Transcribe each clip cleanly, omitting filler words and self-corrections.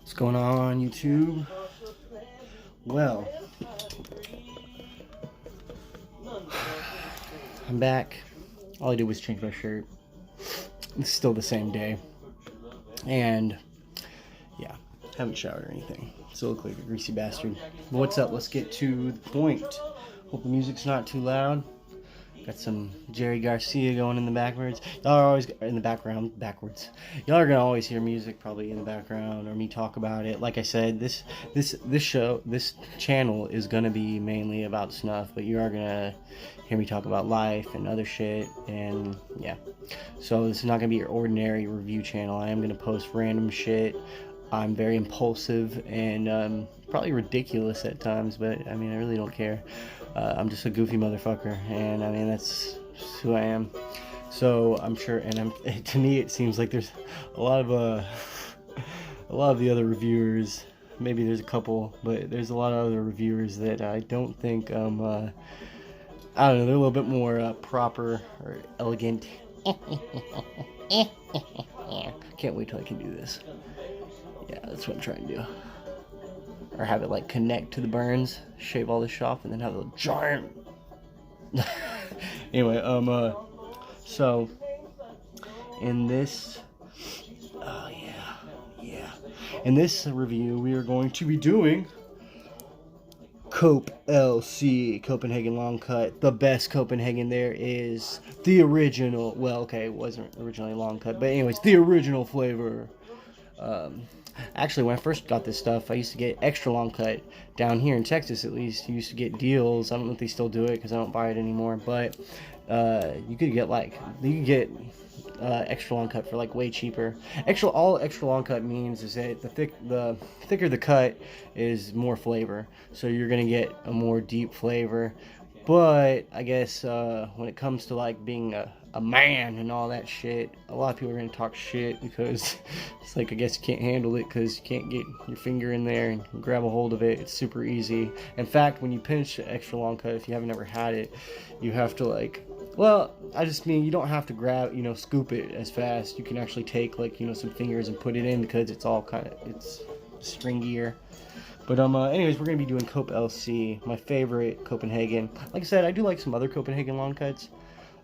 What's going on, YouTube? Well, I'm back. All I did was change my shirt. It's still the same day. And, yeah, haven't showered or anything. Still look like a greasy bastard. But what's up? Let's get to the point. Hope the music's not too loud. Got some Jerry Garcia going in the backwards. Y'all are always in the background, backwards. Y'all are gonna always hear music probably in the background or me talk about it. Like I said, this channel is gonna be mainly about snuff, but you are gonna hear me talk about life and other shit, and yeah. So this is not gonna be your ordinary review channel. I am gonna post random shit. I'm very impulsive and probably ridiculous at times, but I mean, I really don't care. I'm just a goofy motherfucker, and I mean, that's who I am. So I'm sure, and to me, it seems like there's a lot of the other reviewers. Maybe there's a couple, but there's a lot of other reviewers that I don't think I don't know. They're a little bit more proper or elegant. Can't wait till I can do this. Yeah, that's what I'm trying to do. Or have it like connect to the burns, shave all this off, and then have a giant. Anyway, so in this, in this review, we are going to be doing Cope LC, Copenhagen Long Cut, the best Copenhagen there is, the original. Well, okay, it wasn't originally long cut, but anyways, the original flavor. Actually, when I first got this stuff, I used to get extra long cut down here in Texas. At least you used to get deals. I don't know if they still do it because I don't buy it anymore. But you could get extra long cut for like way cheaper. All extra long cut means is that the thicker the cut is more flavor. So you're gonna get a more deep flavor. But I guess when it comes to like being a man and all that shit, a lot of people are going to talk shit because it's like, I guess you can't handle it because you can't get your finger in there and grab a hold of it. It's super easy. In fact, when you pinch extra long cut, if you haven't ever had it, you have to like, well, I just mean you don't have to grab, scoop it as fast. You can actually take like, some fingers and put it in because it's all it's stringier. But anyways, we're going to be doing Cope LC, my favorite Copenhagen. Like I said, I do like some other Copenhagen long cuts.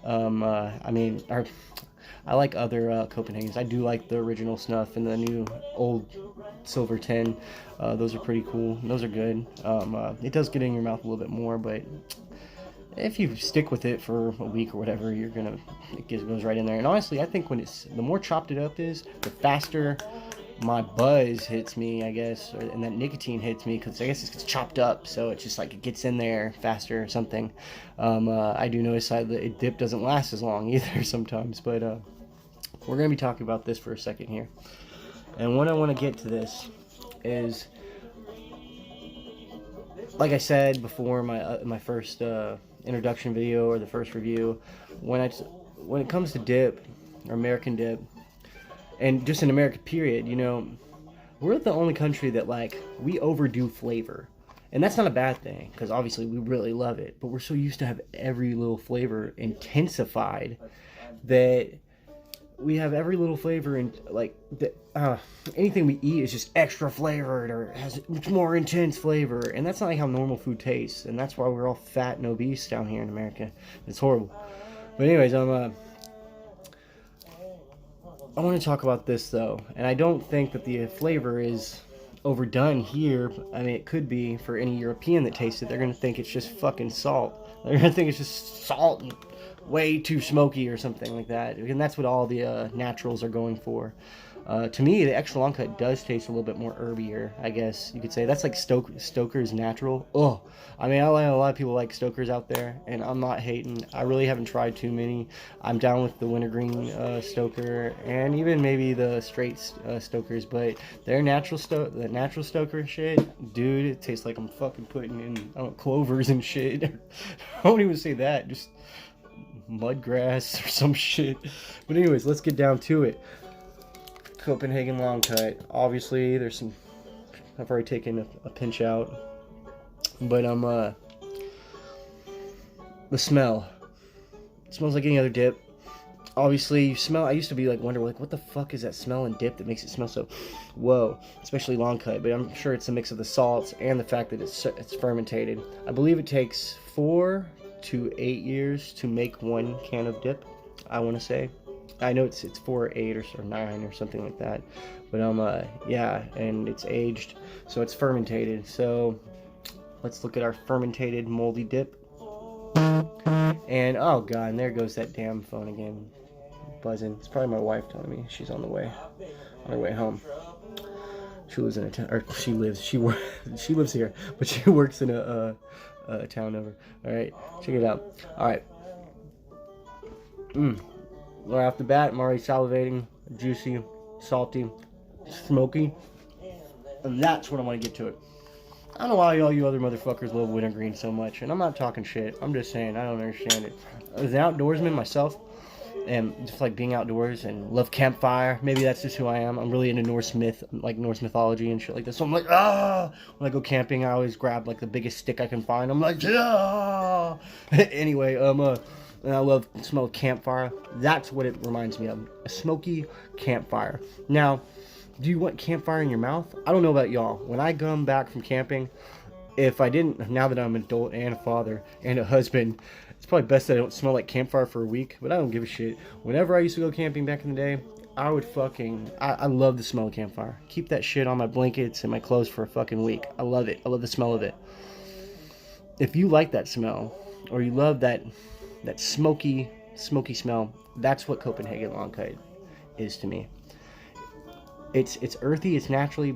I like other Copenhagens. I do like the original snuff and the new old silver tin. Those are pretty cool. Those are good. It does get in your mouth a little bit more, but if you stick with it for a week or whatever, it goes right in there. And honestly, I think the more chopped it up is, the faster my buzz hits me, I guess, and that nicotine hits me, because I guess it's chopped up, so it's just like it gets in there faster or something. I do notice that the dip doesn't last as long either sometimes, but we're going to be talking about this for a second here. And what I want to get to this is, like I said before, my first introduction video or the first review, when it comes to dip or American dip, and just in America period, we're the only country that we overdo flavor. And that's not a bad thing, because obviously we really love it, but we're so used to have every little flavor intensified that we have every little flavor, and anything we eat is just extra flavored or has much more intense flavor, and that's not like how normal food tastes, and that's why we're all fat and obese down here in America. It's horrible. But anyways, I want to talk about this though, and I don't think that the flavor is overdone here. I mean, it could be for any European that tastes it. They're going to think it's just fucking salt. They're going to think it's just salt and way too smoky or something like that. And that's what all the naturals are going for. To me, the extra long cut does taste a little bit more herbier, I guess you could say. That's like Stoker's natural. Oh, I mean, I know a lot of people like Stoker's out there, and I'm not hating. I really haven't tried too many. I'm down with the wintergreen Stoker, and even maybe the straight Stokers, but their natural Stoker shit, dude, it tastes like I'm fucking putting in clovers and shit. I won't even say that, just mudgrass or some shit. But anyways, let's get down to it. Copenhagen long cut. Obviously, there's some. I've already taken a pinch out, but the smell. It smells like any other dip. Obviously, you smell. I used to be like wonder like what the fuck is that smell in dip that makes it smell so, whoa, especially long cut. But I'm sure it's a mix of the salts and the fact that it's fermented. I believe it takes 4 to 8 years to make 1 can of dip. I want to say, I know it's 4 or 8 or 9 or something like that. But yeah, and it's aged, so it's fermented. So let's look at our fermented moldy dip. And oh god, and there goes that damn phone again, buzzing. It's probably my wife telling me she's on her way home. She lives in a town, or she lives here, but she works in a town over. All right, check it out. All right, right off the bat, I'm already salivating. Juicy, salty, smoky, and that's what I want to get to it. I don't know why all you other motherfuckers love wintergreen so much, and I'm not talking shit. I'm just saying I don't understand it. As an outdoorsman myself, and just like being outdoors and love campfire, maybe that's just who I am. I'm really into Norse mythology and shit like this. So I'm like, ah! When I go camping, I always grab like the biggest stick I can find. I'm like, ah! Anyway, and I love the smell of campfire. That's what it reminds me of. A smoky campfire. Now, do you want campfire in your mouth? I don't know about y'all. When I come back from camping, if I didn't, now that I'm an adult and a father and a husband, it's probably best that I don't smell like campfire for a week, but I don't give a shit. Whenever I used to go camping back in the day, I would I love the smell of campfire. Keep that shit on my blankets and my clothes for a fucking week. I love it. I love the smell of it. If you like that smell, or you love that smoky smell, that's what Copenhagen Long Cut is to me. It's earthy, it's naturally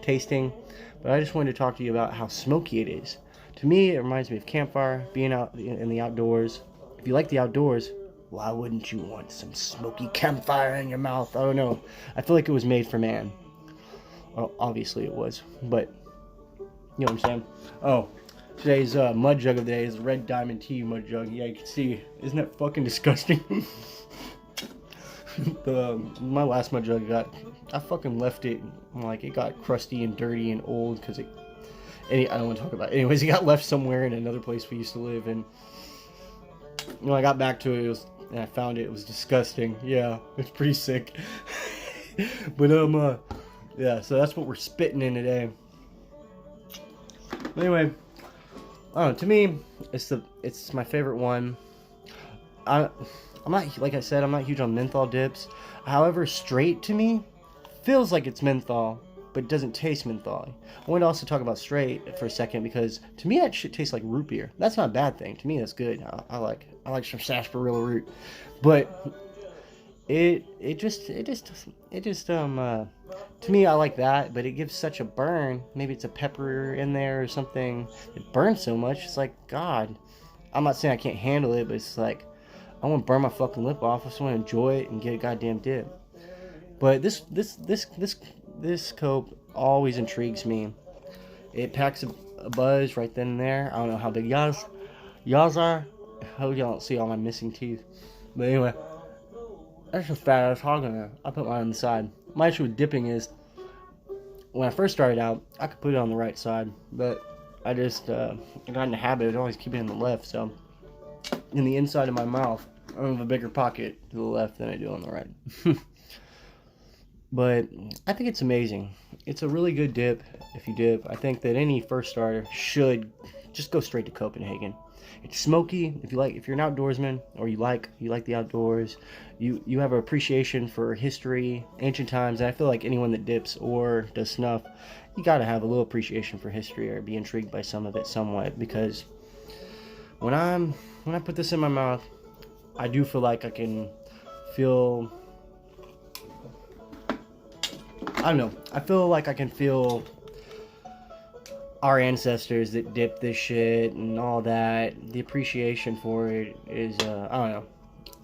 tasting, but I just wanted to talk to you about how smoky it is. To me, it reminds me of campfire, being out in the outdoors. If you like the outdoors, why wouldn't you want some smoky campfire in your mouth? I don't know. I feel like it was made for man. Well, obviously it was, but you know what I'm saying? Oh, today's mud jug of the day is Red Diamond Tea mud jug. Yeah, you can see. Isn't that fucking disgusting? My last mud jug I fucking left it, like, it got crusty and dirty and old because I don't want to talk about it. Anyways, it got left somewhere in another place we used to live, and when I got back to it, and I found it was disgusting. Yeah, it's pretty sick. But yeah, so that's what we're spitting in today. But anyway, I don't know, to me, it's my favorite one. I'm not, like I said, I'm not huge on menthol dips. However, straight to me feels like it's menthol, but it doesn't taste menthol. I wanted to also talk about straight for a second, because to me that shit tastes like root beer. That's not a bad thing. To me, that's good. I like some sarsaparilla root, but it just to me, I like that, but it gives such a burn. Maybe it's a pepper in there or something. It burns so much. It's like, God, I'm not saying I can't handle it, but it's like, I want to burn my fucking lip off. I just want to enjoy it and get a goddamn dip. But this cope always intrigues me. It packs a buzz right then and there. I don't know how big y'all's are. I hope y'all don't see all my missing teeth. But anyway, that's a fat ass hog in there. I put mine on the side. My issue with dipping is, when I first started out, I could put it on the right side, but I just got in the habit of always keeping it on the left. So in the inside of my mouth, I have a bigger pocket to the left than I do on the right. But I think it's amazing. It's a really good dip if you dip. I think that any first starter should just go straight to Copenhagen. It's smoky. If you're an outdoorsman, or you like the outdoors, you have an appreciation for history, ancient times, and I feel like anyone that dips or does snuff, you gotta have a little appreciation for history, or be intrigued by some of it somewhat, because when I put this in my mouth, I do feel like I can feel, I don't know, I feel like I can feel our ancestors that dipped this shit and all that. The appreciation for it is, I don't know.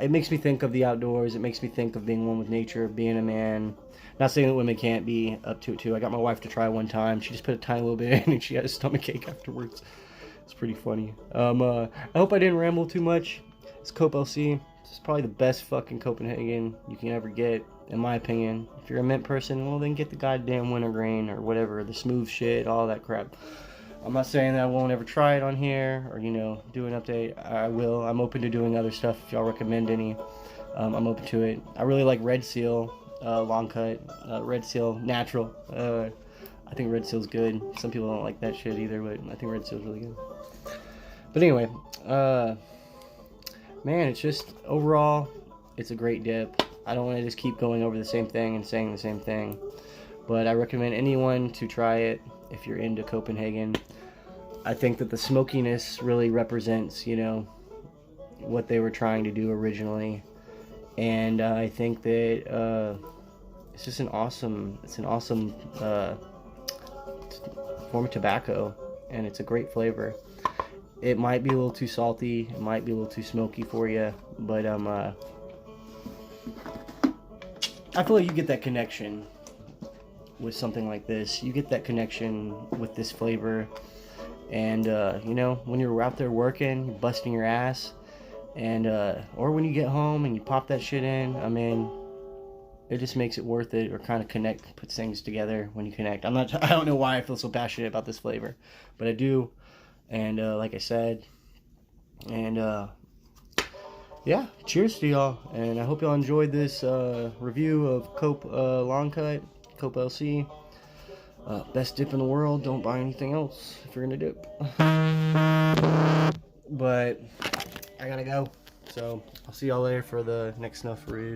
It makes me think of the outdoors. It makes me think of being one with nature, being a man. Not saying that women can't be up to it too. I got my wife to try one time. She just put a tiny little bit in and she had a stomachache afterwards. It's pretty funny. I hope I didn't ramble too much. It's Cope LC. It's probably the best fucking Copenhagen you can ever get, in my opinion. If you're a mint person, well, then get the goddamn wintergreen or whatever, the smooth shit, all that crap. I'm not saying that I won't ever try it on here or, you know, do an update. I will. I'm open to doing other stuff if y'all recommend any. I'm open to it. I really like Red Seal, long cut, Red Seal natural. I think Red Seal's good. Some people don't like that shit either, but I think Red Seal's really good. But anyway, man, it's just overall, it's a great dip. I don't want to just keep going over the same thing and saying the same thing, but I recommend anyone to try it if you're into Copenhagen. I think that the smokiness really represents, you know, what they were trying to do originally, and I think that it's just an awesome form of tobacco, and it's a great flavor. It might be a little too salty, it might be a little too smoky for you, but I feel like you get that connection with something like this. You get that connection with this flavor. And you know, when you're out there working, you're busting your ass, and or when you get home and you pop that shit in, I mean, it just makes it worth it, or kind of puts things together when you connect. I don't know why I feel so passionate about this flavor, but I do. And like I said, and yeah, cheers to y'all, and I hope y'all enjoyed this review of Cope Long Cut, Cope LC. Best dip in the world. Don't buy anything else if you're gonna dip. But I gotta go, so I'll see y'all later for the next snuff review.